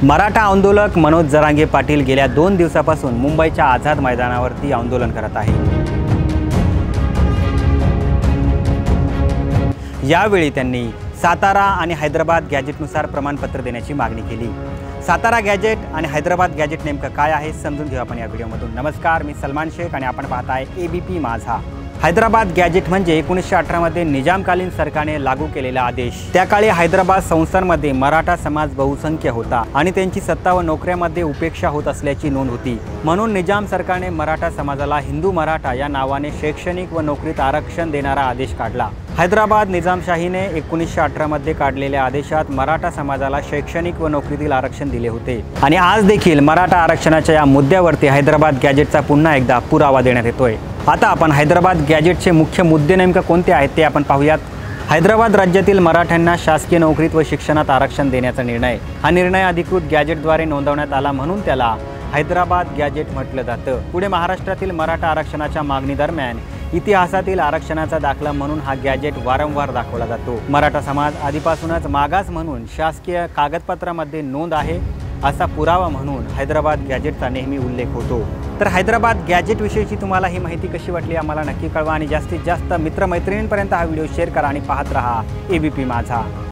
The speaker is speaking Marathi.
मराठा आंदोलक मनोज जरांगे पाटील गेल्या 2 दिवसापासून मुंबईच्या आझाद मैदानावरती आंदोलन करत आहे। यावेळी त्यांनी सातारा आणि हैदराबाद गॅजेटनुसार प्रमाणपत्र देण्याची मागणी केली। सातारा गॅजेट आणि हैदराबाद गॅजेट नेमकं काय आहे समजून घेऊ आपण या व्हिडिओमधून। नमस्कार, मी सलमान शेख आणि आपण पाहताय एबीपी माझा। हैदराबाद गॅजेट म्हणजे 1918 मध्ये निजामकालीन सरकारने लागू केलेला आदेश। त्या काळी हैदराबाद संस्थांमध्ये मराठा समाज बहुसंख्य होता आणि त्यांची सत्ता व नोकऱ्यांमध्ये उपेक्षा होत असल्याची नोंद होती। म्हणून निजाम सरकारने मराठा समाजाला हिंदू मराठा या नावाने शैक्षणिक व नोकरीत आरक्षण देणारा आदेश काढला। हैदराबाद निजामशाहीने 1918 मध्ये काढलेल्या आदेशात मराठा समाजाला शैक्षणिक व नोकरीतील आरक्षण दिले होते आणि आज देखील मराठा आरक्षणाच्या या मुद्द्यावरती हैदराबाद गॅजेटचा पुन्हा एकदा पुरावा देण्यात येतोय। आता आपण हैदराबाद गॅजेटचे मुख्य मुद्दे नेमके कोणते आहेत ते आपण पाहूयात। हैदराबाद राज्यातील मराठ्यांना शासकीय नोकरीत व शिक्षणात आरक्षण देण्याचा निर्णय, हा निर्णय अधिकृत गॅजेटद्वारे नोंदवण्यात आला म्हणून त्याला हैदराबाद गॅजेट म्हटलं जातं। पुढे महाराष्ट्रातील मराठा आरक्षणाच्या मागणी दरम्यान इतिहासातील आरक्षणाचा दाखला म्हणून हा गॅजेट वारंवार दाखवला जातो। मराठा समाज आधीपासूनच मागास म्हणून शासकीय कागदपत्रामध्ये नोंद आहे असा पुरावा म्हणून हैदराबाद गॅजेटचा नेहमी उल्लेख होतो। तर हैदराबाद गॅजेट विषयीची तुम्हाला ही माहिती कशी वाटली आम्हाला नक्की कळवा आणि जास्तीत जास्त मित्रमैत्रिणींपर्यंत हा व्हिडिओ शेअर करा आणि पाहत रहा एबीपी माझा।